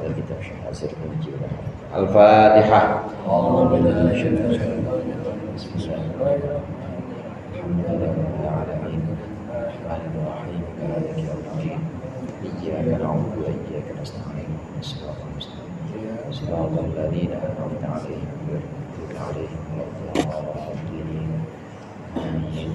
hadal kitab syahasir menjiwa Al-Fatihah. Bismillahirrahmanirrahim. Iyyaka na'budu wa iyyaka nasta'in. Shiratal mustaqim. Shiratal ladzina an'amta 'alaihim ghairil maghdubi 'alaihim waladdallin. Amin.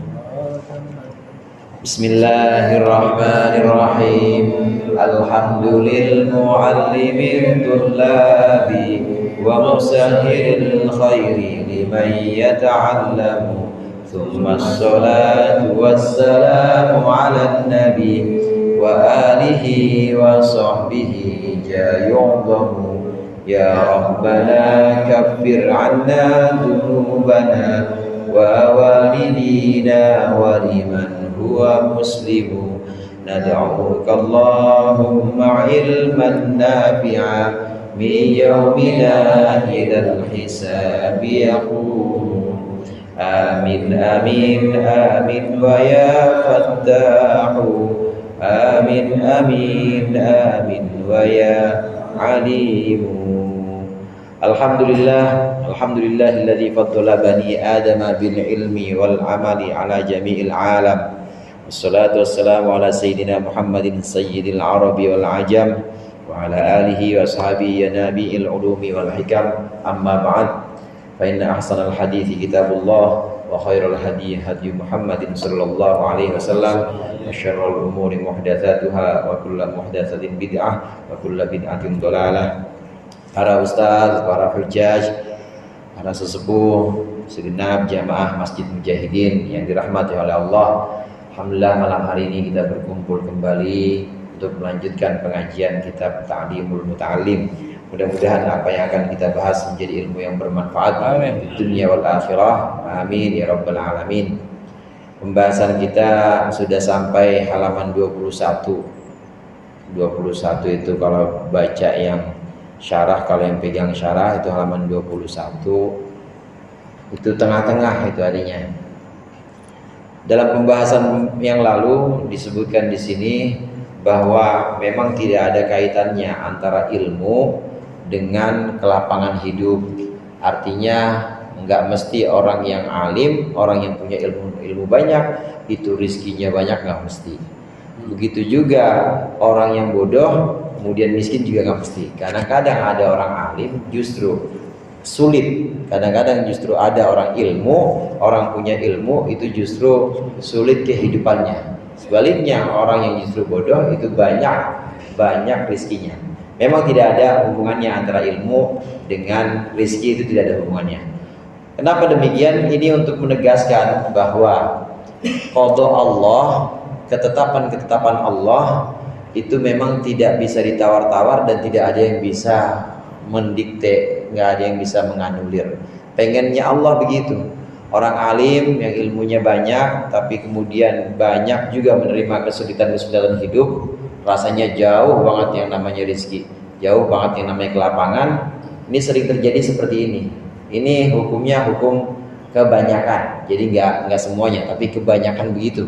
Bismillahirrahmanirrahim. Alhamdulil mu'allimil tullabi wa musahhiril khairi liman yata'allamu. Thumma as-salatu was-salamu 'alan nabi wa alihi wa sahbihi jayu'dhamu. Ya Rabbana kaffir 'anna dhunubana wa walidina wa liman huwa muslimu. Nad'uka Allahumma ilman nafi'a min yawmina ilal hisabi yaqum. Amin amin amin wa ya fattahu. Amin amin amin wa ya alimu. Alhamdulillah, alhamdulillahilladzi faddala bani adama bil ilmi wal amali ala jami'il alam. Wassalatu wassalamu ala sayyidina Muhammadin sayyidil arabi wal ajam wa ala alihi wa sahbihi ya nabi'il ulumi wal hikam. Amma ba'd, fa inna ahsanal hadithi kitabullah wa khairal hadi hadi Muhammadin sallallahu alaihi wasallam wa syarrul umuri muhdatsatuha wa kullu muhdatsatin bid'ah wa kullu bid'atin dhalalah. Para ustaz, para hujjaj, para sesepuh, segenap jamaah Masjid Mujahidin yang dirahmati oleh Allah. Alhamdulillah malam hari ini kita berkumpul kembali untuk melanjutkan pengajian kitab Ta'limul Muta'allim. Mudah-mudahan apa yang akan kita bahas menjadi ilmu yang bermanfaat di dunia wal akhirah. Amin ya rabbal alamin. Pembahasan kita sudah sampai halaman 21. 21 itu kalau baca yang syarah, kalau yang pegang syarah itu halaman 21. Itu tengah-tengah itu artinya. Dalam pembahasan yang lalu disebutkan di sini bahwa memang tidak ada kaitannya antara ilmu dengan kelapangan hidup. Artinya enggak mesti orang yang alim, orang yang punya ilmu banyak itu rizkinya banyak, enggak mesti. Begitu juga orang yang bodoh kemudian miskin juga nggak mesti. Kadang-kadang ada orang alim justru sulit. Kadang-kadang justru ada orang ilmu, orang punya ilmu itu justru sulit kehidupannya. Sebaliknya orang yang justru bodoh itu banyak rizkinya. Memang tidak ada hubungannya antara ilmu dengan rizki, itu tidak ada hubungannya. Kenapa demikian? Ini untuk menegaskan bahwa qada Allah, ketetapan-ketetapan Allah itu memang tidak bisa ditawar-tawar dan tidak ada yang bisa mendikte, nggak ada yang bisa menganulir. Pengennya Allah begitu. Orang alim yang ilmunya banyak tapi kemudian banyak juga menerima kesulitan-kesulitan hidup, rasanya jauh banget yang namanya rezeki, jauh banget yang namanya kelapangan. Ini sering terjadi seperti ini. Ini hukumnya hukum kebanyakan. Jadi nggak semuanya, tapi kebanyakan begitu.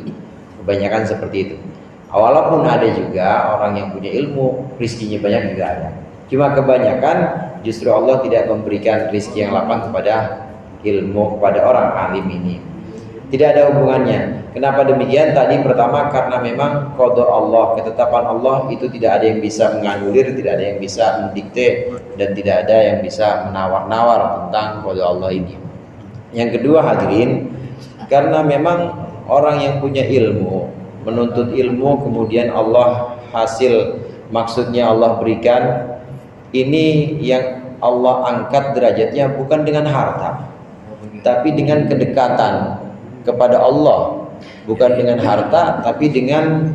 Kebanyakan seperti itu. Walaupun ada juga orang yang punya ilmu, rizkinya banyak juga ada. Cuma kebanyakan justru Allah tidak memberikan rizki yang lapang kepada ilmu, kepada orang alim ini. Tidak ada hubungannya. Kenapa demikian? Tadi pertama karena memang qada Allah, ketetapan Allah itu tidak ada yang bisa menganulir, tidak ada yang bisa mendikte, dan tidak ada yang bisa menawar-nawar tentang qada Allah ini. Yang kedua hadirin, karena memang orang yang punya ilmu, menuntut ilmu kemudian Allah hasil maksudnya Allah berikan, ini yang Allah angkat derajatnya bukan dengan harta tapi dengan kedekatan kepada Allah, bukan dengan harta tapi dengan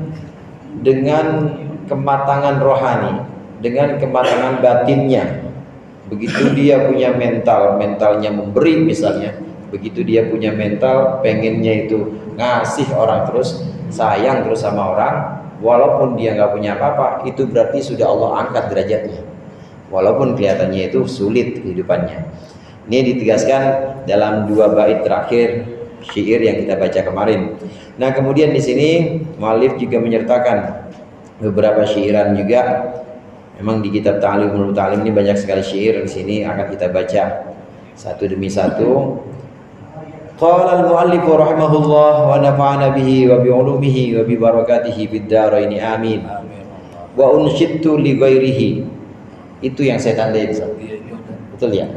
kematangan rohani, dengan kematangan batinnya. Begitu dia punya mentalnya memberi misalnya, begitu dia punya mental pengennya itu ngasih orang terus, sayang terus sama orang, walaupun dia nggak punya apa-apa, itu berarti sudah Allah angkat derajatnya, walaupun kelihatannya itu sulit kehidupannya. Ini ditegaskan dalam 2 bait terakhir syair yang kita baca kemarin. Nah kemudian di sini muallif juga menyertakan beberapa syairan juga Memang di kitab Ta'limul Muta'allim ini banyak sekali syair, di sini akan kita baca satu demi satu. Qala al-mu'allif rahimahullah wa nafa'ana bihi wa bi 'ulumihi wa bi barakatihi fid dharain amin. Wa unshidtu li ghairihi. Itu yang saya tandai itu. Betul ya?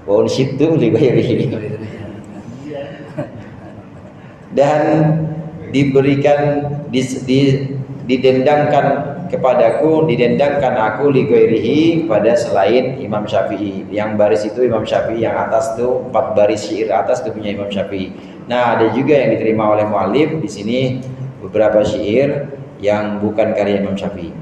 Wa unshidtu li ghairihi. Dan diberikan didendangkan kepadaku, didendangkan aku li ghairihi pada selain Imam Syafi'i. Yang baris itu Imam Syafi'i, yang atas tuh 4 baris syair atas itu punya Imam Syafi'i. Nah, ada juga yang diterima oleh muallif di sini beberapa syair yang bukan karya Imam Syafi'i.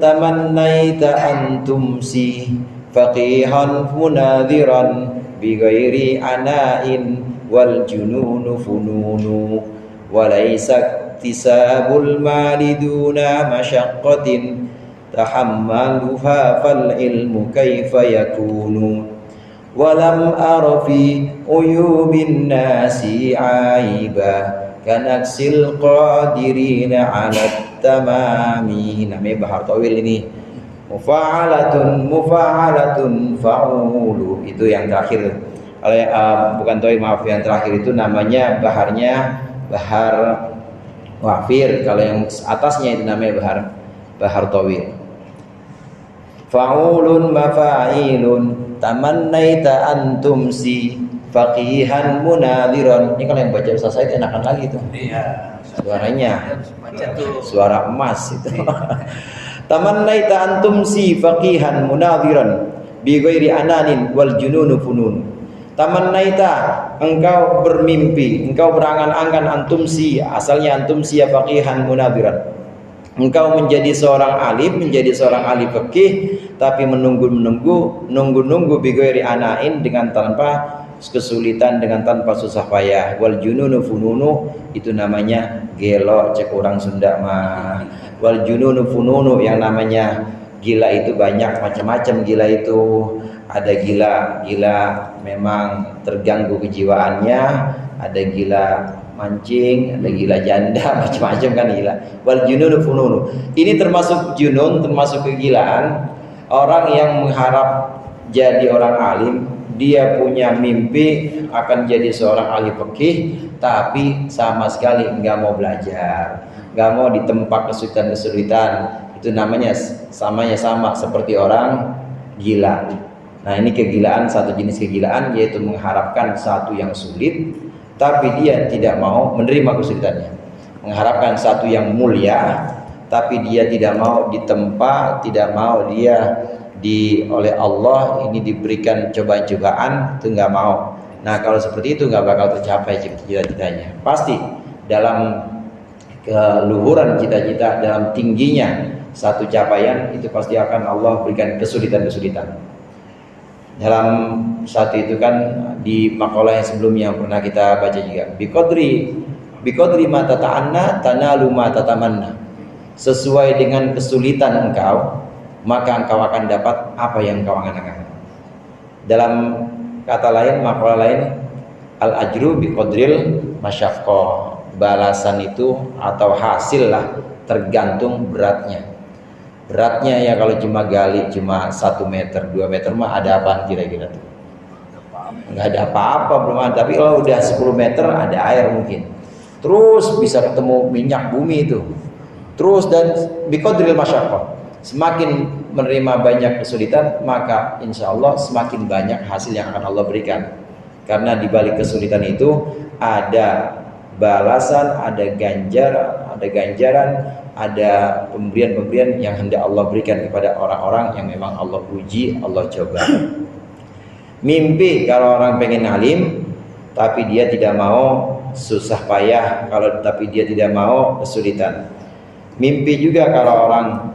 Tamannaita antumsi faqihan munadhiran bi ghairi ana'in wal jununu fununu walaysa iktisabul mali duna masyaqqatin tahammaluha fal ilmu kaifa yakunu walam ara fi uyubin nasi aiba kanaksil qadirina ala tamami. Namanya Bahar Tawil ini. Mufa'alatun fa'ulu, itu yang terakhir. Bukan Tawil, maaf, yang terakhir itu namanya baharnya Bahar Wafir. Kalau yang atasnya itu namanya Bahar Tawil. Fa'ulun mafa'ilun tamannaita antumsi faqihan munadhiran. Ini kalau yang baca Ustaz Said enakan lagi tuh. Iya. Suaranya suara emas itu. Tamannaita antumsi faqihan munadhiran bi ghairi ananin wal jununu funun. Tamannaita, engkau bermimpi, engkau berangan-angan antumsi, asalnya antumsi ya faqihan munadhiran. Engkau menjadi seorang alim, menjadi seorang ahli fikih, tapi menunggu bi ghairi anain, dengan tanpa kesulitan, dengan tanpa susah payah. Wal jununu fununu, itu namanya gelo, cek orang Sunda mah. Wal jununu fununu, yang namanya gila itu banyak macam-macam. Gila itu ada gila memang terganggu kejiwaannya, ada gila mancing, ada gila janda, macam-macam kan gila. Wal jununu fununu, ini termasuk junun, termasuk kegilaan. Orang yang mengharap jadi orang alim, dia punya mimpi akan jadi seorang ahli fikih, tapi sama sekali nggak mau belajar, nggak mau ditempa kesulitan-kesulitan. Itu namanya sama seperti orang gila. Nah, ini kegilaan, satu jenis kegilaan, yaitu mengharapkan satu yang sulit, tapi dia tidak mau menerima kesulitannya. Mengharapkan satu yang mulia, tapi dia tidak mau ditempa, tidak mau dia oleh Allah ini diberikan cobaan-cobaan, itu nggak mau. Nah, kalau seperti itu nggak bakal tercapai cita-citanya. Pasti dalam keluhuran cita-cita, dalam tingginya satu capaian, itu pasti akan Allah berikan kesulitan-kesulitan. Dalam satu itu kan di makalah yang sebelumnya yang pernah kita baca juga, biqadri ma tata'anna tanalu ma tatamanna. Sesuai dengan kesulitan engkau, maka engkau akan dapat apa yang engkau angan-angan. Dalam kata lain, makalah lain, al ajru biqadril masyaqqah. Balasan itu atau hasil lah tergantung beratnya. Beratnya ya, kalau cuma gali cuma 1 meter 2 meter mah ada apaan kira-kira tuh? Nggak ada apa-apa, belum ada. Tapi kalau udah 10 meter ada air mungkin. Terus bisa ketemu minyak bumi itu. Terus dan biqadril masyaqqah. Semakin menerima banyak kesulitan, maka insya Allah semakin banyak hasil yang akan Allah berikan. Karena di balik kesulitan itu ada balasan, ada ganjaran, ada pemberian-pemberian yang hendak Allah berikan kepada orang-orang yang memang Allah uji, Allah coba. Mimpi kalau orang pengen alim, tapi dia tidak mau susah payah, tapi dia tidak mau kesulitan. Mimpi juga kalau orang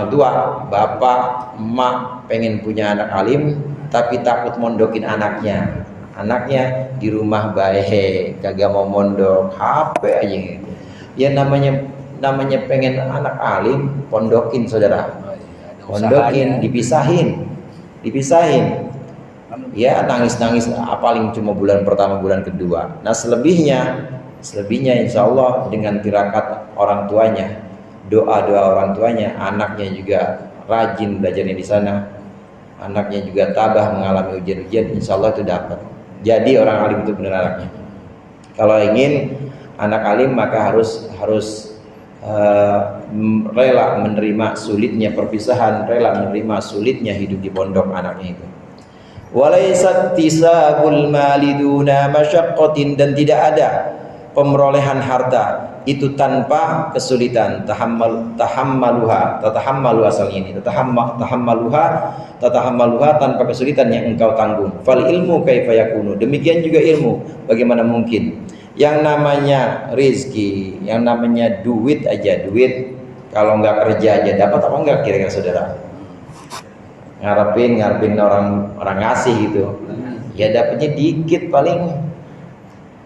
tua, bapak, emak pengen punya anak alim, tapi takut mondokin anaknya. Anaknya di rumah baik, kagak mau mondok, HP aja. Ya namanya pengen anak alim, pondokin saudara. Pondokin, dipisahin. Ya nangis-nangis, paling cuma bulan pertama, bulan kedua. Nah selebihnya insya Allah dengan tirakat orang tuanya, doa-doa orang tuanya, anaknya juga rajin belajarnya di sana, anaknya juga tabah mengalami ujian-ujian, insya Allah itu dapat. Jadi orang alim itu benar anaknya. Kalau ingin anak alim maka harus rela menerima sulitnya perpisahan, rela menerima sulitnya hidup di pondok anaknya itu. Walaysat tisabul maliduna masyaqqatin, dan tidak ada pemerolehan harta itu tanpa kesulitan. Tahammaluha asalnya ini. Tahammaluha tanpa kesulitan yang engkau tanggung. Fal ilmu kaifa yakunu, demikian juga ilmu, bagaimana mungkin. Yang namanya rizki, yang namanya duit kalau nggak kerja aja dapat apa enggak kira-kira saudara? Ngarepin orang ngasih gitu, ya dapatnya dikit paling.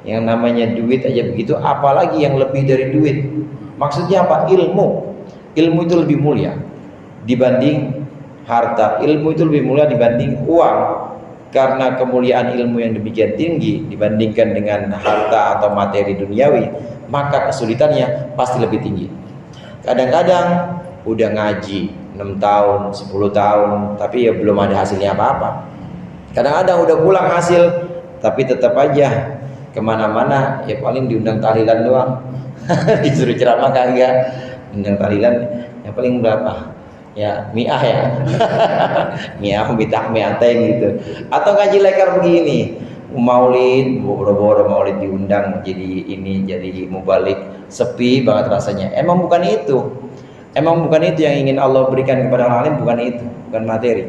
Yang namanya duit aja begitu, apalagi yang lebih dari duit. Maksudnya apa? Ilmu itu lebih mulia dibanding harta, ilmu itu lebih mulia dibanding uang. Karena kemuliaan ilmu yang demikian tinggi dibandingkan dengan harta atau materi duniawi, maka kesulitannya pasti lebih tinggi. Kadang-kadang udah ngaji 6 tahun, 10 tahun, tapi ya belum ada hasilnya apa-apa. Kadang-kadang udah pulang hasil, tapi tetap aja kemana-mana ya paling diundang tahlilan doang. Disuruh ceramah kagak, undang tahlilan ya paling berapa? Ya mi'ah ya. Mi'ah mi'atain gitu. Atau ngaji lekar begini, maulid, boro-boro maulid diundang jadi mubalik, sepi banget rasanya. Emang bukan itu yang ingin Allah berikan kepada orang alim, bukan itu, bukan materi.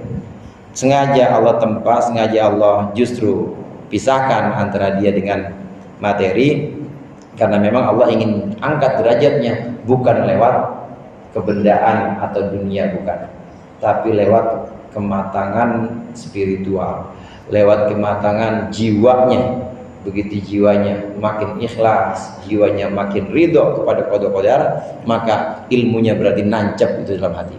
Sengaja Allah sengaja Allah justru pisahkan antara dia dengan materi, karena memang Allah ingin angkat derajatnya bukan lewat kebendaan atau dunia, bukan, tapi lewat kematangan spiritual, lewat kematangan jiwanya. Begitu jiwanya makin ikhlas, jiwanya makin ridho kepada qada qadar, maka ilmunya berarti nancap itu dalam hati.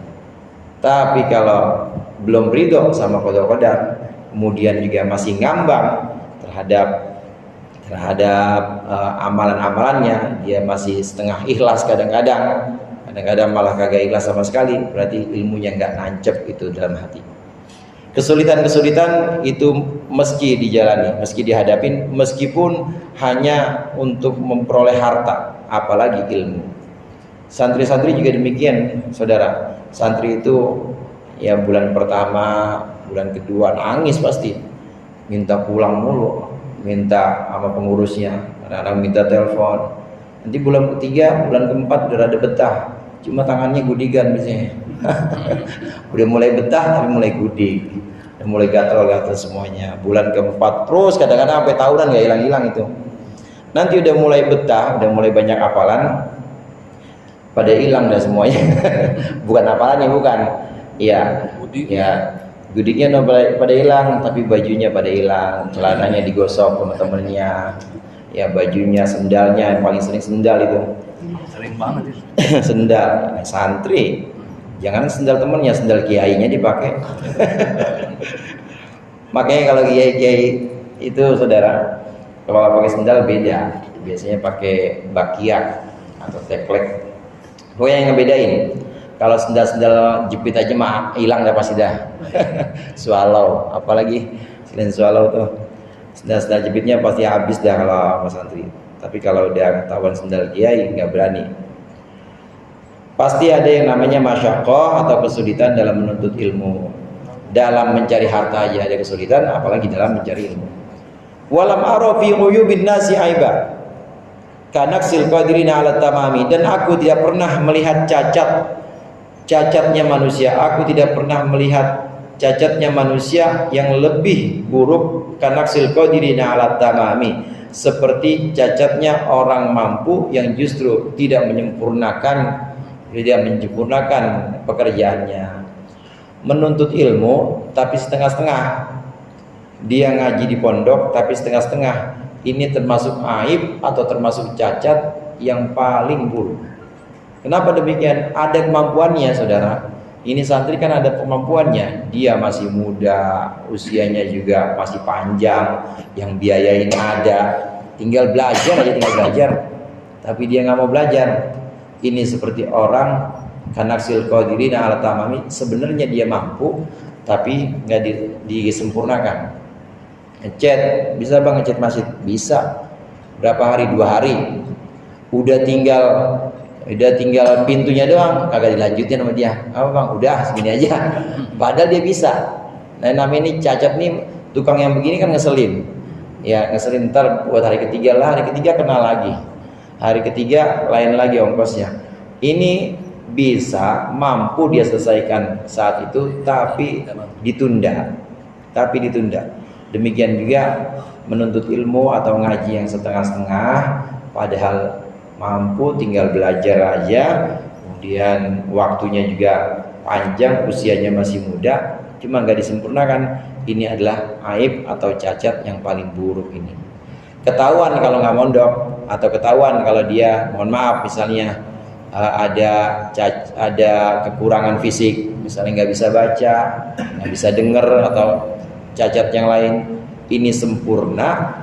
Tapi kalau belum ridho sama qada qadar, kemudian juga masih ngambang terhadap amalan-amalannya, dia masih setengah ikhlas, kadang-kadang malah kagak ikhlas sama sekali, berarti ilmunya nggak nancep itu dalam hati. Kesulitan-kesulitan itu meski dijalani, meski dihadapin, meskipun hanya untuk memperoleh harta, apalagi ilmu. Santri-santri juga demikian, saudara. Santri itu ya bulan pertama, bulan kedua nangis pasti, minta pulang mulu, minta sama pengurusnya, kadang-kadang minta telepon. Nanti bulan ketiga, bulan keempat udah rada betah, cuma tangannya gudigan biasanya. Udah mulai betah tapi mulai gudik, udah mulai gatal-gatal semuanya. Bulan keempat terus kadang-kadang sampai tahunan gak hilang-hilang itu. Nanti udah mulai betah, udah mulai banyak hafalan, pada hilang dah semuanya. Bukan hafalannya, bukan. Ya, gudiknya pada hilang, tapi bajunya pada hilang, celananya digosok sama temennya. Ya bajunya, sendalnya, yang paling sering sendal itu. Sering banget itu. Sendal santri, jangan sendal temennya, sendal kiainya dipakai. Makanya kalau kiai itu saudara, kalau pakai sendal beda, biasanya pakai bakiak atau teplek. Pokoknya yang ngebedain. Kalau sendal jepit aja mah hilang dah pasti dah. Swallow, apalagi selain swallow tuh, sendal jepitnya pasti habis dah kalau sama santri. Tapi kalau udah ketahuan sendal kiai nggak berani. Pasti ada yang namanya masyaqqah atau kesulitan dalam menuntut ilmu. Dalam mencari harta aja ada kesulitan, apalagi dalam mencari ilmu. Walam ara fi uyubin nasi aiba kanaksil qadirina ala tamami, dan aku tidak pernah melihat cacatnya manusia. Aku tidak pernah melihat cacatnya manusia yang lebih buruk kanaksil qadirina ala tamami, seperti cacatnya orang mampu yang justru tidak menyempurnakan pekerjaannya. Menuntut ilmu tapi setengah-setengah. Dia ngaji di pondok tapi setengah-setengah. Ini termasuk aib atau termasuk cacat yang paling buruk. Kenapa demikian? Ada kemampuannya, saudara. Ini santri kan ada kemampuannya. Dia masih muda, usianya juga masih panjang, yang biayain ada. Tinggal belajar aja, Tapi dia nggak mau belajar. ini seperti orang kanaksil qadirina ala tamami, sebenarnya dia mampu tapi nggak disempurnakan. Ngecat, bisa bang ngecat masjid? Bisa. Berapa hari? 2 hari. Udah tinggal pintunya doang, kagak dilanjutin sama dia. Apa bang? Udah segini aja. Padahal dia bisa. Nah namanya ini cacat nih, tukang yang begini kan ngeselin. Ya ngeselin, ntar buat hari ketiga lah, hari ketiga kena lagi. Hari ketiga lain lagi ongkosnya. Ini bisa, mampu dia selesaikan saat itu, tapi ditunda. Demikian juga menuntut ilmu atau ngaji yang setengah-setengah, padahal mampu tinggal belajar aja, kemudian waktunya juga panjang, usianya masih muda, cuma nggak disempurnakan. Ini adalah aib atau cacat yang paling buruk ini. Ketahuan kalau nggak mondok, atau ketahuan kalau dia, mohon maaf, misalnya ada kekurangan fisik, misalnya nggak bisa baca, nggak bisa dengar, atau cacat yang lain. Ini sempurna,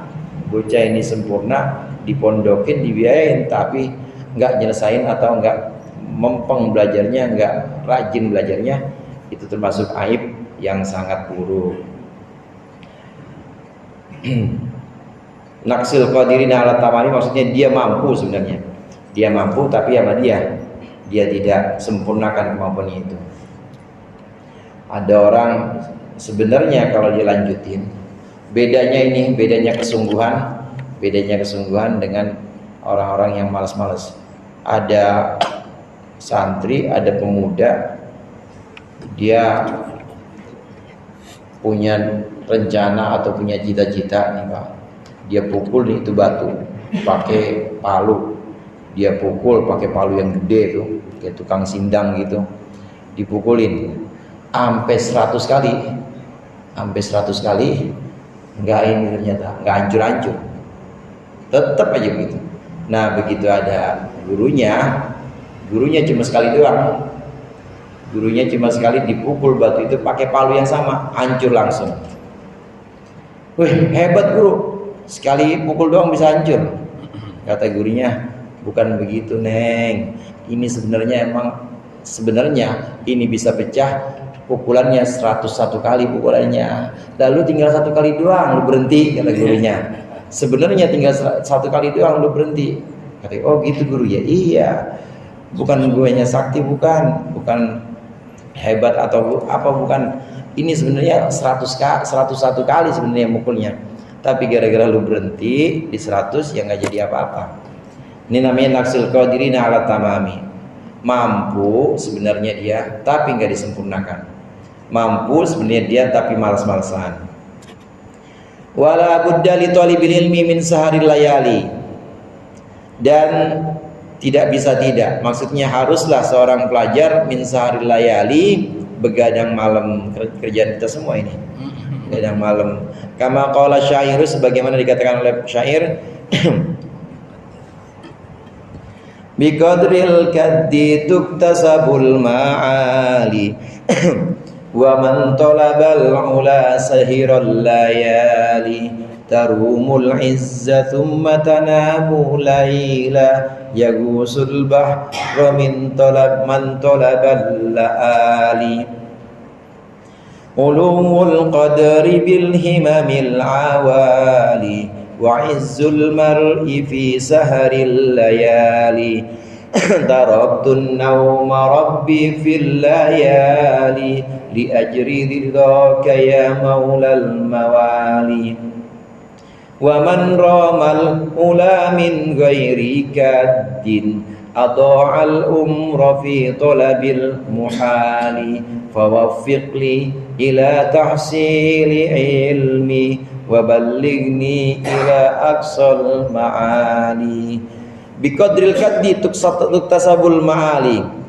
bocah ini sempurna, dipondokin, dibiayain, tapi nggak nyelesain atau nggak mempeng belajarnya, nggak rajin belajarnya, itu termasuk aib yang sangat buruk. Naksil qadirina ala tamami, maksudnya dia mampu, sebenarnya dia mampu, tapi sama dia tidak sempurnakan kemampuannya itu. Ada orang sebenarnya kalau dilanjutin, bedanya kesungguhan dengan orang-orang yang malas-malas. Ada santri, ada pemuda, dia punya rencana atau punya cita-cita nih Pak. Dia pukul nih itu batu pakai palu. Dia pukul pakai palu yang gede tuh, kayak tukang sindang gitu. Dipukulin sampai 100 kali. Enggak, ini ternyata enggak hancur-hancur. Tetap aja begitu. Nah, begitu ada gurunya cuma sekali doang. Gurunya cuma sekali dipukul batu itu pakai palu yang sama, hancur langsung. Wih, hebat guru. Sekali pukul doang bisa hancur. Kata gurunya, bukan begitu, Neng. Ini sebenarnya ini bisa pecah pukulannya 101 kali pukulannya. Lalu tinggal 1 kali doang lu berhenti, kata gurunya. Sebenarnya tinggal 1 kali doang lu berhenti. Kata, oh gitu guru ya. Iya. Bukan guanya sakti, bukan hebat atau apa, bukan. Ini sebenarnya 101 kali sebenarnya mukulnya. Tapi gara-gara lu berhenti di 100 ya nggak jadi apa-apa. Ini namanya naksil qadirina ala tamami. Mampu sebenarnya dia, tapi nggak disempurnakan. Mampu sebenarnya dia, tapi malas-malasan. Wala budda li talibil ilmi min saharil layali. Dan tidak bisa tidak, maksudnya haruslah seorang pelajar min saharil layali, begadang malam. Kerjaan kita semua ini begadang malam. Kama qala syairu, sebagaimana dikatakan oleh syair, biqadril kaddi tuktasabul ma'ali wa man talabal ula sahiral layali tarumul izza thumma tanamu layla yagusul bahra min man talabal laali ulumul qadri bil himamil awali wa izzul mar'i fi saharil layali taraktu nawma rabbi fil layali li ajri ridhaka ya maulal mawali wa man ramal ula min ghairi kaddin adha'al umra fi talabil muhali fawaffiq li ila tahsili ilmi wa ballighni ila aqsal ma'ali biqadril kaddi tuktasabul ma'ali.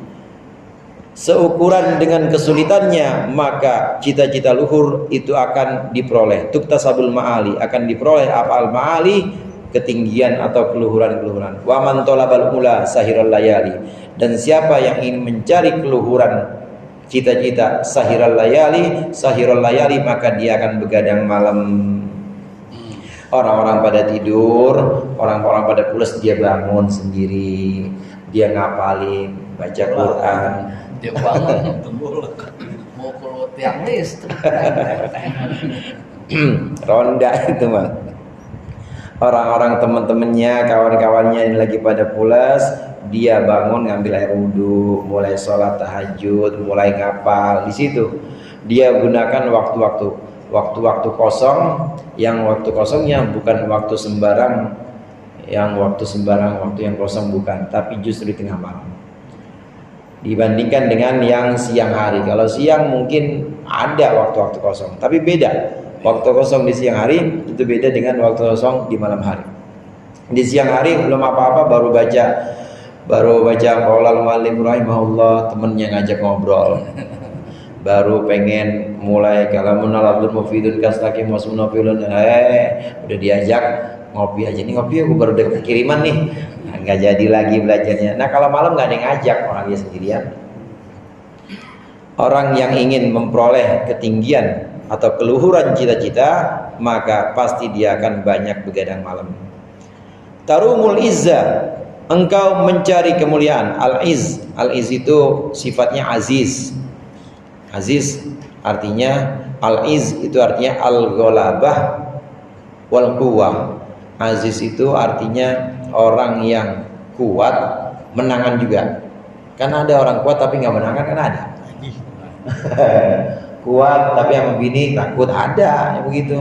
Seukuran dengan kesulitannya maka cita-cita luhur itu akan diperoleh. Tuktasabul ma'ali, akan diperoleh apa al ma'ali, ketinggian atau keluhuran-keluhuran. Wa man talabal ula sahiral layali, dan siapa yang ingin mencari keluhuran cita-cita sahiral layali, maka dia akan begadang malam. Orang-orang pada tidur, orang-orang pada pulas, dia bangun sendiri, dia ngapalin, baca Quran. Dia bangun mau keluar tiang listrik. Ronda itu mah. Orang-orang teman-temannya, kawan-kawannya yang lagi pada pulas, dia bangun ngambil air wudhu, mulai sholat tahajud, mulai ngapal. Di situ dia gunakan waktu-waktu kosong, yang waktu kosongnya bukan waktu sembarang, waktu yang kosong bukan, tapi justru di tengah malam. Dibandingkan dengan yang siang hari. Kalau siang mungkin ada waktu-waktu kosong, tapi beda. Waktu kosong di siang hari itu beda dengan waktu kosong di malam hari. Di siang hari belum apa-apa, baru baca qaulal muallif rahimahullah, temennya ngajak ngobrol. Baru pengen mulai kalamun alabdul mufidun kastakim wasmunafilun, udah diajak ngopi aja nih, ngopi aku baru dapat kiriman nih. Nggak jadi lagi belajarnya. Nah kalau malam nggak ada yang ngajak, orang dia sendirian. Orang yang ingin memperoleh ketinggian atau keluhuran cita-cita, maka pasti dia akan banyak begadang malam. Tarumul izza, engkau mencari kemuliaan. Al-izz itu sifatnya aziz. Aziz artinya, al-izz itu artinya al-ghalabah wal quwwah. Aziz itu artinya orang yang kuat, menangan juga. Kan ada orang kuat tapi nggak menangan, kan ada. Kuat tapi sama bini takut, ada yang begitu.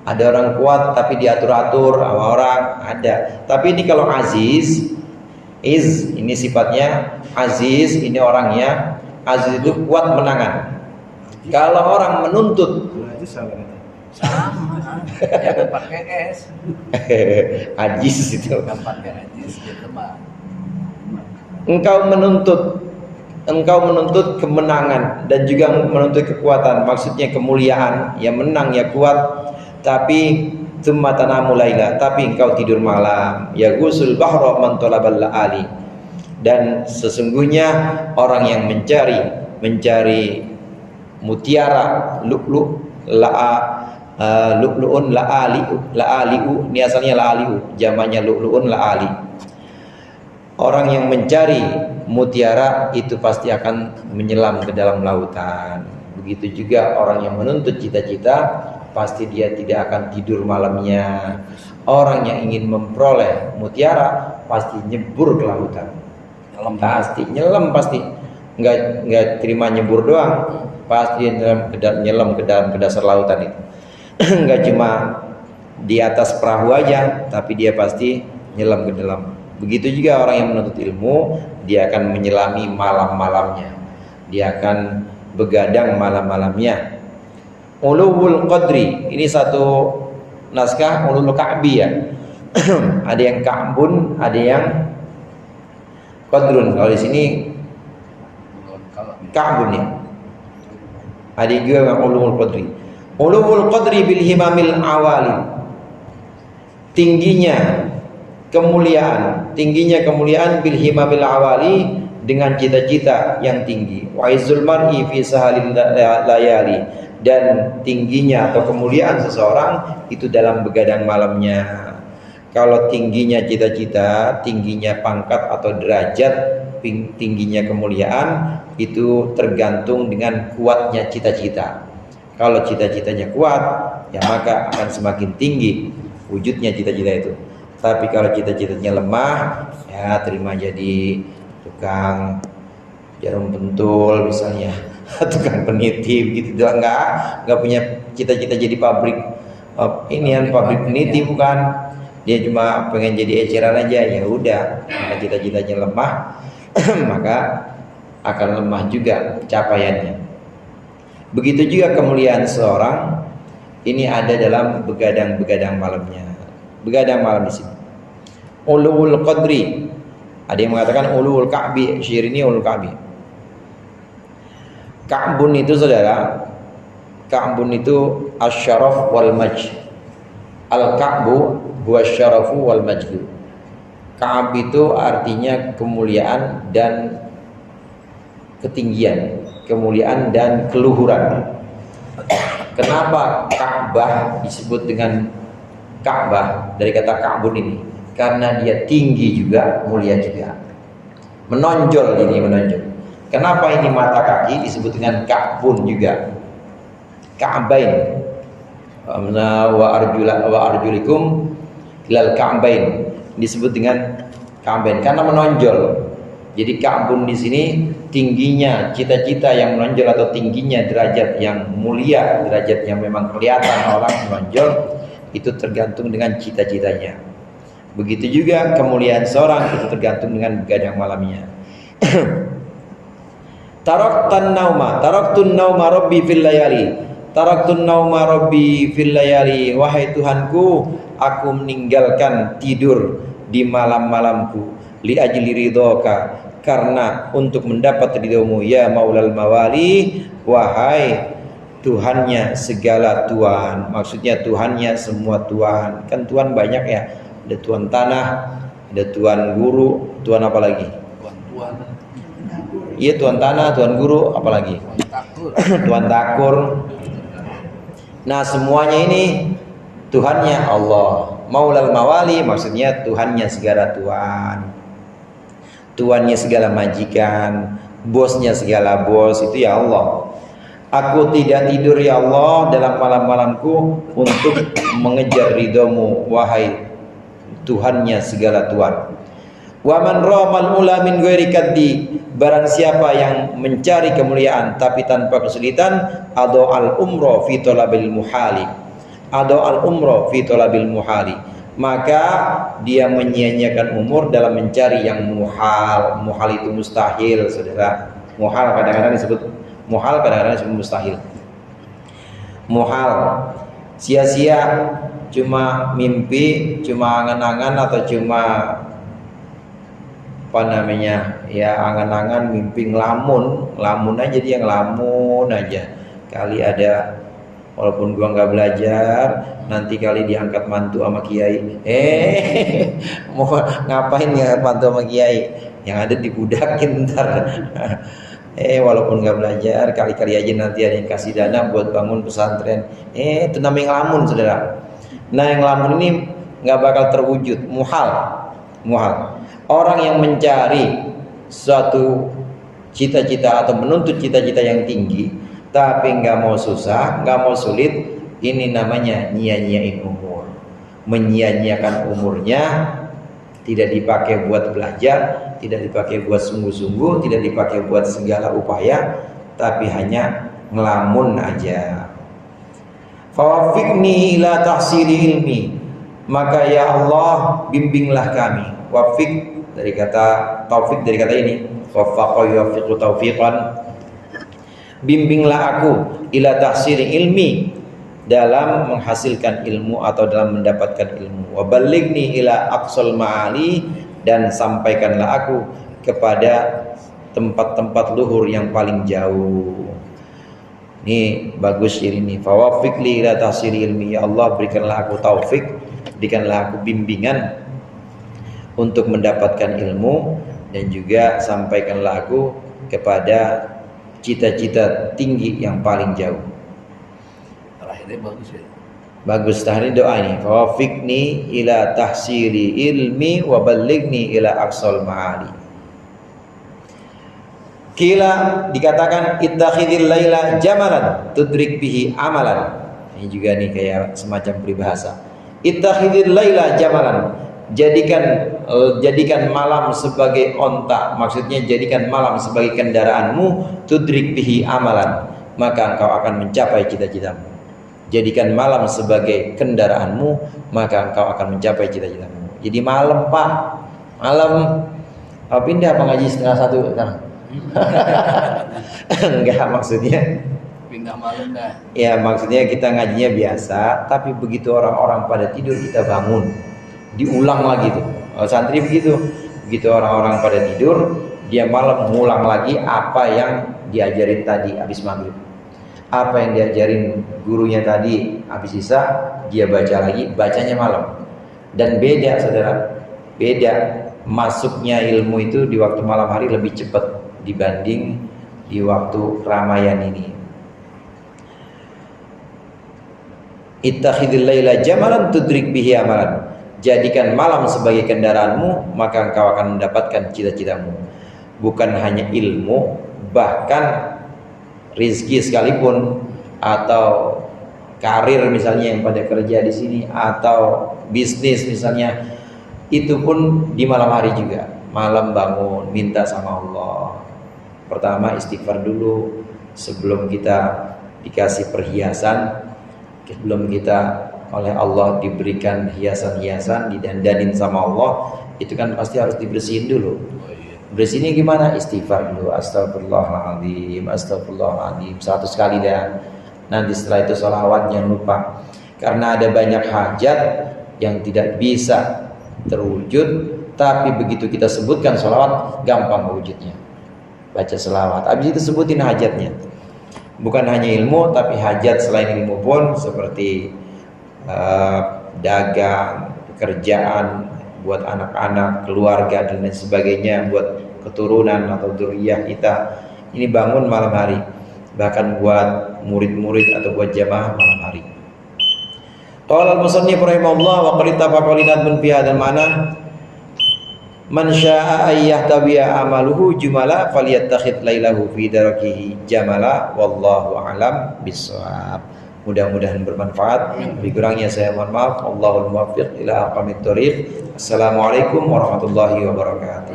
Ada orang kuat tapi diatur-atur sama orang, ada. Tapi ini kalau aziz, ini sifatnya aziz, ini orangnya aziz itu kuat menangan. Kalau orang menuntut, sama, jangan pakai es. aziz itu. Jangan pakai ajis, dia teman. Engkau menuntut kemenangan dan juga menuntut kekuatan, maksudnya kemuliaan, ya menang ya kuat, tapi tsumma tanamu laila, tapi engkau tidur malam. Ya gusul bahra man talabal laali, dan sesungguhnya orang yang mencari mutiara, lu'lu, lu'lu'un la'aliu, ini asalnya la'aliu, jamannya lu'lu'un la'ali. Orang yang mencari mutiara itu pasti akan menyelam ke dalam lautan. Begitu juga orang yang menuntut cita-cita, pasti dia tidak akan tidur malamnya. Orang yang ingin memperoleh mutiara pasti nyebur ke lautan. Nyelam pasti. Nggak terima nyebur doang, pasti nyelam ke dasar lautan itu. Nggak cuma di atas perahu aja, tapi dia pasti nyelam ke dalam. Begitu juga orang yang menuntut ilmu, dia akan menyelami malam-malamnya, dia akan begadang malam-malamnya. Ulul qadri, ini satu naskah ulul ka'bi ya. Ada yang ka'bun, ada yang qadrun. Kalau di sini ka'bun ya. Ada juga yang ulul qadri. Ulul qadri bil himamil awali, tingginya kemuliaan bil himamil awali, dengan cita-cita yang tinggi. Wa izzul mar'i fi sahalil layali, dan tingginya atau kemuliaan seseorang itu dalam begadang malamnya. Kalau tingginya cita-cita, tingginya pangkat atau derajat, tingginya kemuliaan itu tergantung dengan kuatnya cita-cita. Kalau cita-citanya kuat, ya maka akan semakin tinggi wujudnya cita-cita itu. Tapi kalau cita-citanya lemah, ya terima jadi tukang jarum pentul misalnya, tukang peniti gitu doang, nggak punya cita-cita jadi pabrik pabrik peniti, bukan. Dia cuma pengen jadi eceran aja, ya udah. Kalau cita-citanya lemah, maka akan lemah juga capaiannya. Begitu juga kemuliaan seorang ini ada dalam begadang malamnya. Begadang malam di sini. Ulul qadri, ada yang mengatakan ulul ka'bi, syair ini ulul ka'bi. Ka'bun itu saudara, Ka'bun itu asyaraf wal majd. Al-ka'bu huwa syarafu wal majdu. Ka'ab itu artinya kemuliaan dan ketinggian, kemuliaan dan keluhuran. Kenapa Ka'bah disebut dengan Ka'bah, dari kata Ka'bun ini, karena dia tinggi juga, mulia juga, menonjol, ini menonjol. Kenapa ini mata kaki disebut dengan Ka'bun juga, Ka'bain, wa arjulikum ilal Ka'bain, disebut dengan Ka'bain karena menonjol. Jadi Ka'bun di sini tingginya cita-cita yang menonjol atau tingginya derajat yang mulia, derajat yang memang kelihatan orang menonjol, itu tergantung dengan cita-citanya. Begitu juga kemuliaan seorang itu tergantung dengan begadang malamnya. Taraktun nauma rabbi fil layali. Taraktun nauma rabbi fil layali. Wahai Tuhanku, aku meninggalkan tidur di malam-malamku li ajli ridhoka, karena untuk mendapat ridhomu ya maulal mawali, wahai Tuhannya segala Tuhan. Maksudnya Tuhannya semua Tuhan. Kan Tuhan banyak ya. Ada Tuhan tanah, ada Tuhan guru, Tuhan apa lagi? Tuan-tuan. Iya, Tuhan tanah, Tuhan guru, apa lagi? Tuhan takur. Nah, semuanya ini Tuhannya Allah. Maulal mawali maksudnya Tuhannya segala Tuhan. Tuhannya segala majikan, bosnya segala bos, itu ya Allah. Aku tidak tidur ya Allah dalam malam-malamku untuk mengejar ridhomu, wahai Tuhannya segala Tuhan. Wa man ramal ula min ghairi kaddi, barang siapa yang mencari kemuliaan tapi tanpa kesulitan, ado al umro fi talabil muhali, ado al umro fi talabil muhali, maka dia menyia-nyiakan umur dalam mencari yang muhal. Muhal itu mustahil, saudara. Muhal kadang-kadang disebut muhal, kadang-kadang disebut mustahil. Muhal sia-sia, cuma mimpi, cuma angan-angan, atau cuma apa namanya ya, angan-angan, mimpi, ngelamun aja, dia ngelamun aja. Kali ada, walaupun gua nggak belajar, nanti kali diangkat mantu sama kiai. Mau ngapain ngangkat mantu sama kiai? Yang ada dibudakin ntar. Walaupun nggak belajar, kali-kali aja nanti ada yang kasih dana buat bangun pesantren. Itu namanya ngelamun, saudara. Nah, yang ngelamun ini nggak bakal terwujud. Muhal. Orang yang mencari suatu cita-cita atau menuntut cita-cita yang tinggi, tapi nggak mau susah, nggak mau sulit, ini namanya nyia-nyiain umur. Menyia-nyiakan umurnya, tidak dipakai buat belajar, tidak dipakai buat sungguh-sungguh, tidak dipakai buat segala upaya, tapi hanya ngelamun aja. Fawafiqni ila tahsili ilmi, maka ya Allah bimbinglah kami. Wafiq dari kata taufik, dari kata ini wafaqa yuwaffiqu taufiqan, bimbinglah aku ila tahsili ilmi, dalam menghasilkan ilmu atau dalam mendapatkan ilmu. Wa ballighni ila aqsal ma'ali, dan sampaikanlah aku kepada tempat-tempat luhur yang paling jauh. Ini bagus ini. Fawafiqli ila tahsili ilmi, ya Allah berikanlah aku taufik, berikanlah aku bimbingan untuk mendapatkan ilmu, dan juga sampaikanlah aku kepada cita-cita tinggi yang paling jauh. Terakhirnya bagus ya. Bagus tadi doa ini. Fawafiqni ila tahsili ilmi wa ballighni ila aqsal ma'ali. Kila dikatakan ittakhidil laila jamalan tudrik bihi amalan. Ini juga nih kayak semacam peribahasa. Ittakhidil laila jamalan, jadikan malam sebagai onta, maksudnya jadikan malam sebagai kendaraanmu, tudrik bihi amalan, maka engkau akan mencapai cita-citamu. Jadikan malam sebagai kendaraanmu, maka engkau akan mencapai cita-citamu. Jadi malam, Pak, malam pindah apa ngaji setengah satu sekarang? Enggak, maksudnya Pindah malam dah. ya, maksudnya kita ngajinya biasa, tapi begitu orang-orang pada tidur kita bangun, diulang lagi tuh. Santri begitu orang-orang pada tidur, dia malam mengulang lagi apa yang diajarin tadi habis maghrib, apa yang diajarin gurunya tadi habis isya, dia baca lagi, bacanya malam. Dan beda, saudara, beda masuknya ilmu itu di waktu malam hari lebih cepat dibanding di waktu keramaian ini. Ittakhidil laila jamalan tudrik bihi amalan. Jadikan malam sebagai kendaraanmu, maka engkau akan mendapatkan cita-citamu. Bukan hanya ilmu, bahkan rizki sekalipun, atau karir misalnya yang pada kerja di sini, atau bisnis misalnya, itu pun di malam hari juga. Malam bangun, minta sama Allah. Pertama istighfar dulu sebelum kita dikasih perhiasan, sebelum kita oleh Allah diberikan hiasan-hiasan, didandanin sama Allah, itu kan pasti harus dibersihin dulu. Bersihinnya gimana? Istighfar dulu, astagfirullahaladzim, astagfirullahaladzim 100 kali dah. Nanti setelah itu sholawat, jangan lupa. Karena ada banyak hajat yang tidak bisa terwujud, tapi begitu kita sebutkan sholawat, gampang wujudnya. Baca sholawat, habis itu sebutin hajatnya. Bukan hanya ilmu, tapi hajat selain ilmu pun, seperti dagang, pekerjaan, buat anak-anak, keluarga dan lain sebagainya, buat keturunan atau dzurriyyah kita. Ini bangun malam hari, bahkan buat murid-murid atau buat jamaah malam hari. Qala al-musannif rahimahullah wa qad ittafaqa linadmun fi hadzal ma'na man syaa'a ay yahtawiya amaluhu jumala falyattakhid lailahu fi darakihi jamala wallahu a'lam bissawab. Mudah-mudahan bermanfaat. Lebih kurangnya saya mohon maaf. Allahul muwaffiq ila aqwamit thoriq. Assalamualaikum warahmatullahi wabarakatuh.